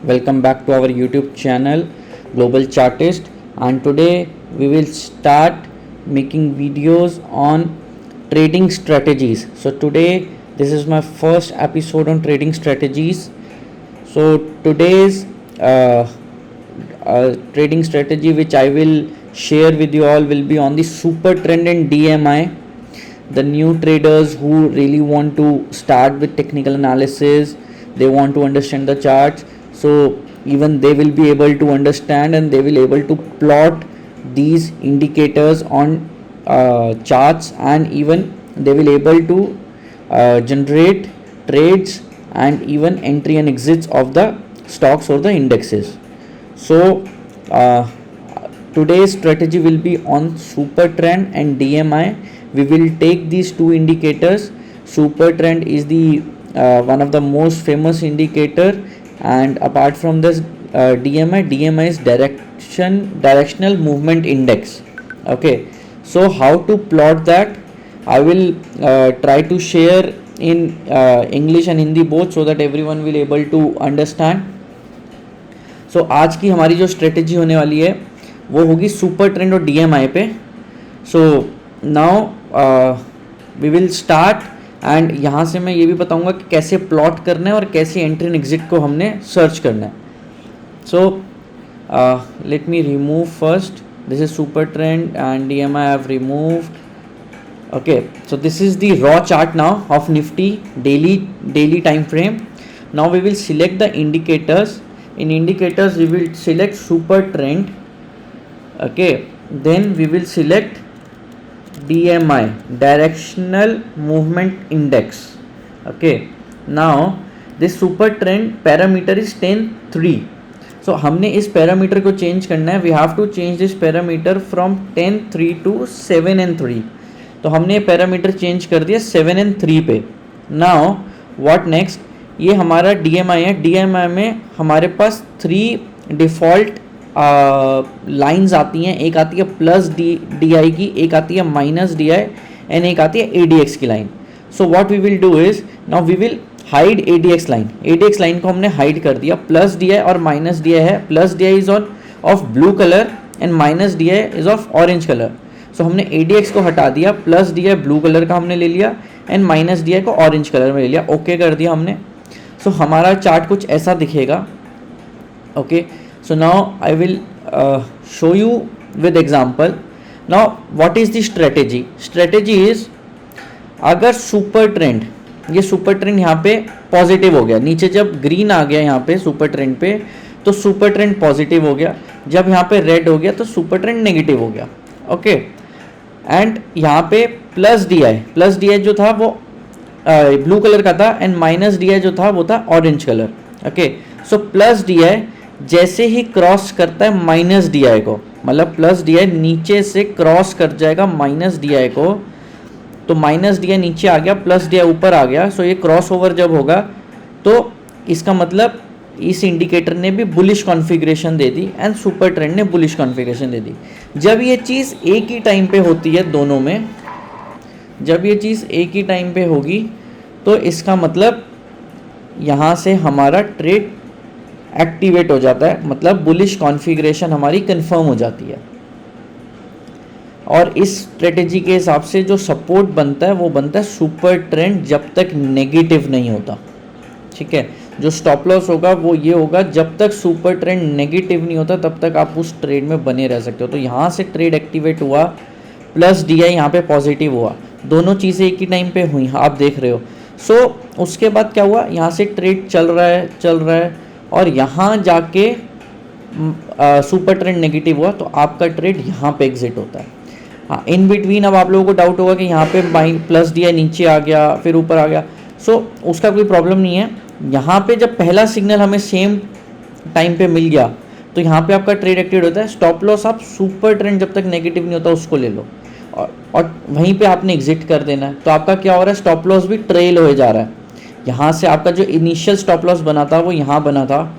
Welcome back to our YouTube channel Global Chartist, and today we will start making videos on trading strategies. So today this is my first episode on trading strategies. So today's trading strategy which I will share with you all will be on the super trend and DMI. The new traders who really want to start with technical analysis, they want to understand the charts, so even they will be able to understand and they will able to plot these indicators on charts, and even they will able to generate trades and even entry and exits of the stocks or the indexes. So today's strategy will be on super trend and DMI. We will take these two indicators. Super trend is the one of the most famous indicator, and apart from this DMI is directional movement index. Okay, so how to plot that I will try to share in English and Hindi both, so that everyone will able to understand. So आज की हमारी जो strategy होने वाली है वो होगी super trend और DMI पे. So now we will start, and यहाँ से मैं ये भी बताऊँगा कि कैसे प्लॉट करना है और कैसे एंट्री एंड एग्जिट को हमने सर्च करना है. So let me remove first. This is super trend and DMI I have removed. Okay, so this is the raw chart now of Nifty daily time frame. Now we will select the indicators. In indicators we will select super trend. Okay, then we will select DMI, directional movement index. Okay, now this super trend parameter is 10.3. So हमने इस parameter को change करना है. We have to change this parameter from 10.3 to 7.3. तो हमने parameter change कर दिया 7 and 3 पे. नाउ व्हाट नेक्स्ट, ये हमारा DMI है. DMI में हमारे पास 3 डिफ़ॉल्ट लाइंस आती हैं. एक आती है प्लस DI की, एक आती है माइनस DI, एंड एक आती है ADX की line. So what we will do is, now we will hide ADX line. ADX line को हमने हाइड कर दिया. प्लस DI और माइनस DI है. Plus DI is of blue colour and minus DI is of orange colour. So हमने ADX को हटा दिया. प्लस DI ब्लू कलर का हमने ले लिया एंड माइनस DI को ऑरेंज कलर में ले लिया. ओके कर दिया हमने. सो हमारा चार्ट कुछ ऐसा दिखेगा. Okay, so now I will show you with example. Now what is the strategy. Strategy is, अगर सुपर ट्रेंड, ये सुपर ट्रेंड यहाँ पे पॉजिटिव हो गया, नीचे जब ग्रीन आ गया यहाँ पे सुपर ट्रेंड पे, तो सुपर ट्रेंड पॉजिटिव हो गया. जब यहाँ पे रेड हो गया तो सुपर ट्रेंड नेगेटिव हो गया. ओके, एंड यहाँ पे प्लस DI जो था वो ब्लू कलर का था, एंड माइनस DI जो था वो था orange colour. Okay, so plus DI जैसे ही क्रॉस करता है माइनस DI को, मतलब प्लस DI नीचे से क्रॉस कर जाएगा माइनस DI को, तो माइनस DI नीचे आ गया, प्लस DI ऊपर आ गया. सो ये क्रॉस ओवर जब होगा तो इसका मतलब इस इंडिकेटर ने भी bullish configuration they the and super trend ने बुलिश कॉन्फ़िगरेशन दे दी. जब ये चीज़ एक ही टाइम पे होती है दोनों में, जब ये चीज़ एक ही टाइम पे होगी तो इसका मतलब यहाँ से हमारा ट्रेड एक्टिवेट हो जाता है, मतलब बुलिश कॉन्फ़िगरेशन हमारी कंफर्म हो जाती है. और इस स्ट्रेटेजी के हिसाब से जो सपोर्ट बनता है वो बनता है सुपर ट्रेंड जब तक नेगेटिव नहीं होता. ठीक है, जो स्टॉप लॉस होगा वो ये होगा, जब तक सुपर ट्रेंड नेगेटिव नहीं होता तब तक आप उस ट्रेड में बने रह सकते हो. तो यहाँ से ट्रेड एक्टिवेट हुआ, प्लस DI यहाँ पे पॉजिटिव हुआ, दोनों चीज़ें एक ही टाइम पे हुई, आप देख रहे हो. सो उसके बाद क्या हुआ, यहाँ से ट्रेड चल रहा है और यहाँ जाके सुपर ट्रेंड नेगेटिव हुआ, तो आपका ट्रेड यहाँ पे एग्जिट होता है. हाँ, इन बिटवीन अब आप लोगों को डाउट होगा कि यहाँ पे प्लस DI नीचे आ गया फिर ऊपर आ गया. सो उसका कोई प्रॉब्लम नहीं है. यहाँ पे जब पहला सिग्नल हमें सेम टाइम पे मिल गया तो यहाँ पे आपका ट्रेड एक्टिवेट होता है. स्टॉप लॉस आप सुपर ट्रेंड जब तक नेगेटिव नहीं होता उसको ले लो, और वहीं पे आपने एग्जिट कर देना है. तो आपका क्या हो रहा है, स्टॉप लॉस भी ट्रेल हो जा रहा है. यहाँ से आपका जो इनिशियल स्टॉप लॉस बना था वो यहाँ बना था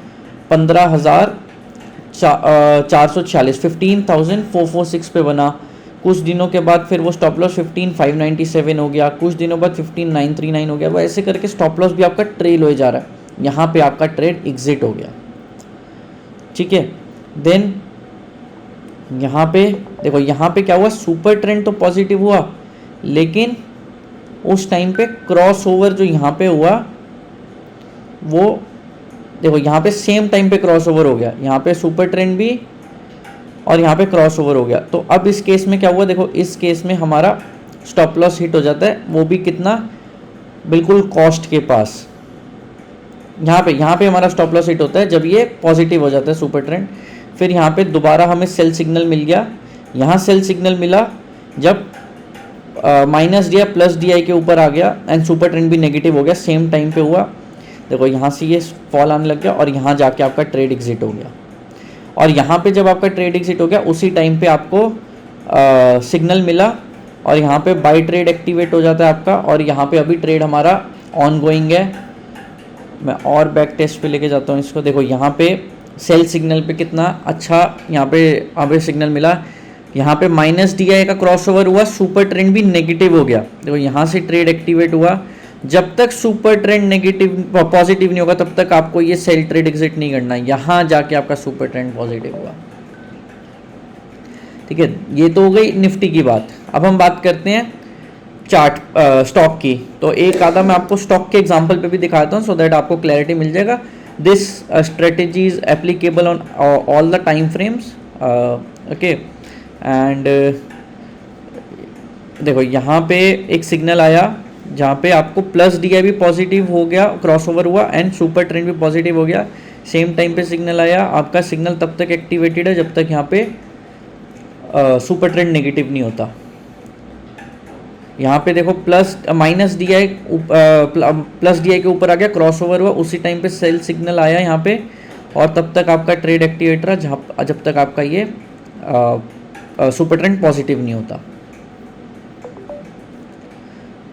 15,446, 15,446 पे बना. कुछ दिनों के बाद फिर वो स्टॉप लॉस 15,597 हो गया, कुछ दिनों बाद 15,939 हो गया. वो ऐसे करके स्टॉप लॉस भी आपका ट्रेल हो जा रहा है. यहाँ पे आपका ट्रेड एग्जिट हो गया. ठीक है। देन यहाँ पे देखो, यहाँ पे क्या हुआ, सुपर ट्रेंड तो पॉजिटिव हुआ, लेकिन उस टाइम पे क्रॉस ओवर जो यहाँ पे हुआ वो देखो, यहाँ पे सेम टाइम पे क्रॉस ओवर हो गया, यहाँ पे सुपर ट्रेंड भी और यहाँ पे क्रॉस ओवर हो गया। तो अब इस केस में क्या हुआ, देखो इस केस में हमारा स्टॉप लॉस हिट हो जाता है, वो भी कितना, बिल्कुल कॉस्ट के पास। यहाँ पे हमारा स्टॉप लॉस हिट होता है जब ये पॉजिटिव हो जाता है सुपर ट्रेंड। फिर यहाँ पे दोबारा हमें सेल सिग्नल मिल गया, यहाँ सेल सिग्नल मिला जब minus D I plus D I के ऊपर आ गया एंड सुपर ट्रेंड भी नेगेटिव हो गया, सेम टाइम पे हुआ। देखो यहाँ से ये फॉल आने लग गया और यहाँ जाके आपका ट्रेड एग्जिट हो गया। और यहाँ पे जब आपका ट्रेड एग्जिट हो गया उसी टाइम पे आपको सिग्नल मिला और यहाँ पे बाई ट्रेड एक्टिवेट हो जाता है आपका, और यहाँ पे अभी ट्रेड हमारा ऑन गोइंग है। मैं और बैक टेस्ट पे लेके जाता हूँ इसको। देखो यहाँ पे सेल सिग्नल पे कितना अच्छा यहाँ पे सिग्नल मिला, यहाँ पे माइनस डी आई का क्रॉस ओवर हुआ, सुपर ट्रेंड भी नेगेटिव हो गया। देखो यहाँ से ट्रेड एक्टिवेट हुआ, जब तक सुपर ट्रेंड नेगेटिव पॉजिटिव नहीं होगा तब तक आपको ये सेल ट्रेड एग्जिट नहीं करना है, यहाँ जाके आपका सुपर ट्रेंड पॉजिटिव हुआ। ठीक है, ये तो हो गई निफ्टी की बात। अब हम बात करते हैं चार्ट स्टॉक की। तो एक आधा मैं आपको स्टॉक के एग्जांपल पे भी दिखाता हूँ, सो दैट आपको क्लैरिटी मिल जाएगा। This strategy is applicable on all the time frames, okay. And देखो यहाँ पे एक सिग्नल आया जहाँ पे आपको प्लस डी आई भी पॉजिटिव हो गया, क्रॉस ओवर हुआ एंड सुपर ट्रेंड भी पॉजिटिव हो गया, सेम टाइम पे सिग्नल आया। आपका सिग्नल तब तक एक्टिवेटेड है जब तक यहाँ पे सुपर ट्रेंड नेगेटिव नहीं होता। यहाँ पे देखो plus minus D I plus D I के ऊपर आ गया, क्रॉस ओवर हुआ, उसी टाइम पे सेल सिग्नल आया यहाँ पे, और तब तक आपका ट्रेड एक्टिवेट रहा जब तक आपका ये सुपर ट्रेंड पॉजिटिव नहीं होता।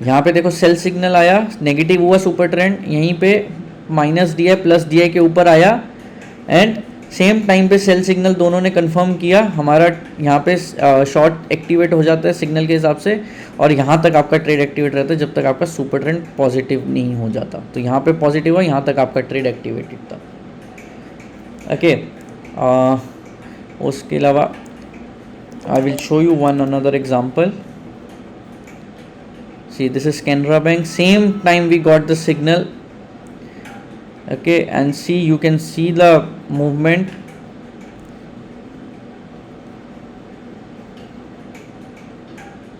यहाँ पे देखो सेल सिग्नल आया, नेगेटिव हुआ सुपर ट्रेंड, यहीं पे minus D I plus D I के ऊपर आया एंड सेम टाइम पे सेल सिग्नल दोनों ने कंफर्म किया, हमारा यहाँ पे शॉर्ट एक्टिवेट हो जाता है सिग्नल के हिसाब से, और यहाँ तक आपका ट्रेड एक्टिवेट रहता है जब तक आपका सुपर ट्रेंड पॉजिटिव नहीं हो जाता। तो यहाँ पे पॉजिटिव हुआ, यहाँ तक आपका ट्रेड एक्टिवेटेड था, ओके। उसके अलावा I will show you one another example. See, this is Canara Bank, same time we got the signal, okay, and see, you can see the movement.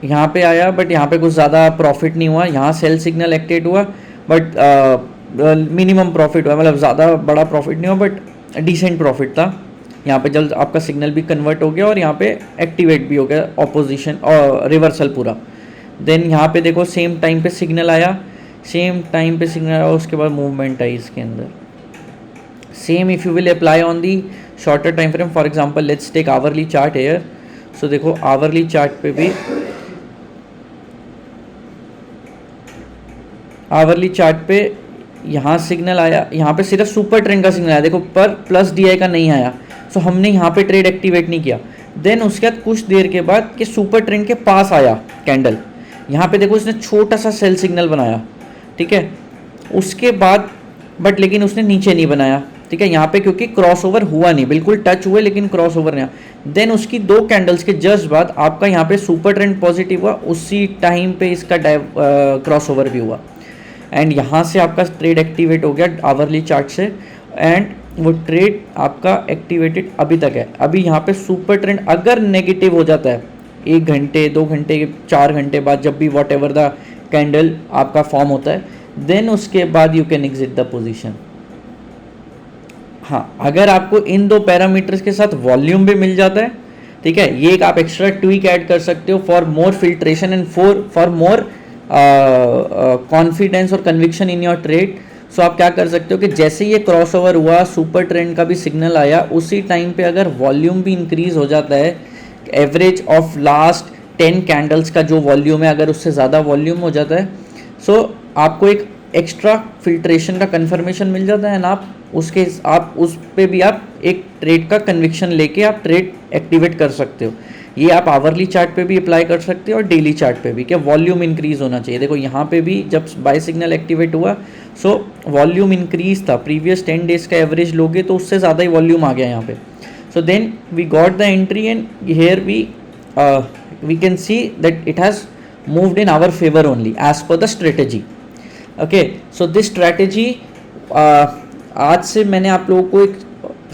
यहाँ पे आया बट यहाँ पे कुछ ज़्यादा प्रॉफिट नहीं हुआ, यहाँ सेल सिग्नल एक्टिवेट हुआ बट मिनिमम प्रॉफिट हुआ, मतलब ज़्यादा बड़ा प्रॉफिट नहीं हुआ बट डिसेंट प्रॉफिट था। यहाँ पे जल्द आपका सिग्नल भी कन्वर्ट हो गया और यहाँ पे एक्टिवेट भी हो गया ऑपोजिशन और रिवर्सल पूरा। देन यहाँ पे देखो सेम टाइम पे सिग्नल आया, उसके बाद मूवमेंट आई इसके अंदर। Same if you will apply on the shorter time frame, for example let's take hourly chart here. So देखो आवरली चार्ट पे भी, आवरली चार्ट पे यहाँ सिग्नल आया, यहाँ पे सिर्फ सुपर ट्रेंड का सिग्नल आया देखो, पर प्लस डी आई का नहीं आया, सो हमने यहाँ पे ट्रेड एक्टिवेट नहीं किया। देन उसके बाद कुछ देर के बाद कि सुपर ट्रेंड के पास आया कैंडल, यहाँ पे देखो इसने छोटा सा सेल सिग्नल बनाया, ठीक है। उसके बाद बट लेकिन उसने नीचे नहीं बनाया, ठीक है, यहाँ पे क्योंकि क्रॉस ओवर हुआ नहीं, बिल्कुल टच हुए लेकिन क्रॉस ओवर नहीं आया। देन उसकी 2 कैंडल्स के जस्ट बाद आपका यहाँ पे सुपर ट्रेंड पॉजिटिव हुआ, उसी टाइम पे इसका क्रॉस ओवर भी हुआ एंड यहाँ से आपका ट्रेड एक्टिवेट हो गया आवरली चार्ट से, एंड वो ट्रेड आपका एक्टिवेटेड अभी तक है। अभी यहाँ पे सुपर ट्रेंड अगर नेगेटिव हो जाता है 1 घंटे 2 घंटे 4 घंटे बाद, जब भी वॉट एवर द कैंडल आपका फॉर्म होता है, देन उसके बाद you can exit the position. हाँ, अगर आपको इन 2 पैरामीटर्स के साथ वॉल्यूम भी मिल जाता है, ठीक है, ये एक आप एक्स्ट्रा ट्वीक ऐड कर सकते हो for more filtration and for more confidence और कन्विक्शन इन योर ट्रेड। सो आप क्या कर सकते हो कि जैसे ये क्रॉस ओवर हुआ, सुपर ट्रेंड का भी सिग्नल आया, उसी टाइम पे अगर वॉल्यूम भी इंक्रीज हो जाता है, एवरेज ऑफ लास्ट 10 कैंडल्स का जो वॉल्यूम है, अगर उससे ज़्यादा वॉल्यूम हो जाता है, सो आपको एक एक्स्ट्रा फिल्ट्रेशन का कंफर्मेशन मिल जाता है ना, आप उस पे भी आप एक ट्रेड का कन्विक्शन लेके आप ट्रेड एक्टिवेट कर सकते हो। ये आप आवरली चार्ट पे भी अप्लाई कर सकते हो और डेली चार्ट पे भी, क्या वॉल्यूम इंक्रीज होना चाहिए। देखो यहाँ पे भी जब बाय सिग्नल एक्टिवेट हुआ सो वॉल्यूम इंक्रीज था, प्रीवियस 10 डेज का एवरेज लोगे तो उससे ज़्यादा ही वॉल्यूम आ गया यहाँ पे। So then we got the entry and here we can see that it has moved in our favor only as per the strategy. Okay, so this strategy आज से मैंने आप लोगों को एक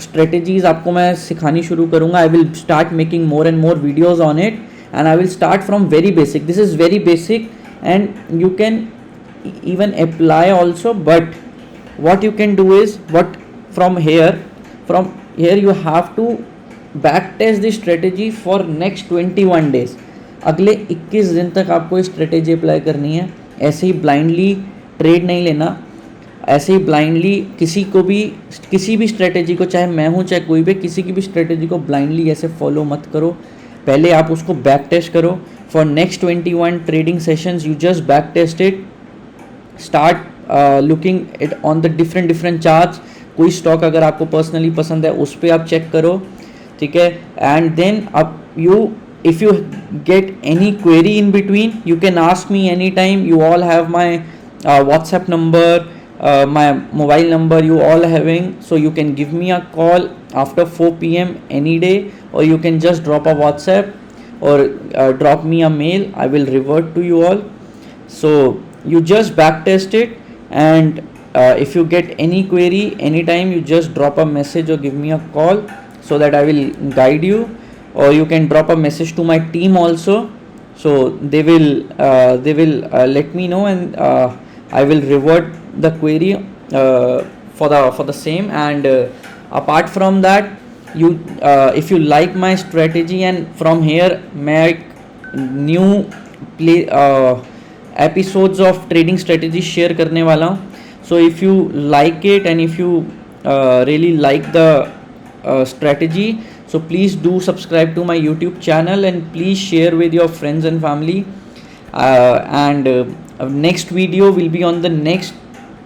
स्ट्रेटेजीज आपको मैं सिखानी शुरू करूँगा. I will start making more and more videos on it and I will start from very basic. This is very basic and you can even apply also, but what you can do is what from here you have to back test the strategy for next 21 days. अगले 21 दिन तक आपको ये strategy apply करनी है. ऐसे ही blindly trade नहीं लेना, ऐसे ही ब्लाइंडली किसी भी स्ट्रेटेजी को, चाहे मैं हूँ चाहे कोई भी, किसी की भी स्ट्रेटेजी को ब्लाइंडली ऐसे फॉलो मत करो. पहले आप उसको बैक टेस्ट करो. For next 21 trading sessions you just back test it. Start looking it on the different charts. कोई स्टॉक अगर आपको पर्सनली पसंद है उस पर आप चेक करो, ठीक है. एंड देन अब if you get any query in between you can ask me anytime. You all have my WhatsApp number, my mobile number, you all having, so you can give me a call after 4 p.m. any day, or you can just drop a WhatsApp or drop me a mail. I will revert to you all. So you just back test it, and if you get any query anytime you just drop a message or give me a call so that I will guide you, or you can drop a message to my team also, so they will let me know, and I will revert the query for the same. And apart from that, you if you like my strategy, and from here मैं new episodes of trading strategy share करने वाला हूँ. So if you like it and if you really like the strategy, so please do subscribe to my YouTube channel and please share with your friends and family. And next video will be on the next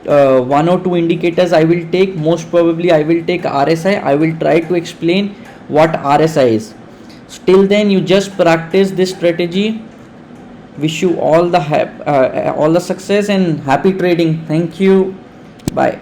1 or 2 indicators I will take. Most probably I will take RSI. I will try to explain what RSI is. So till then you just practice this strategy. Wish you all the success and happy trading. Thank you. Bye.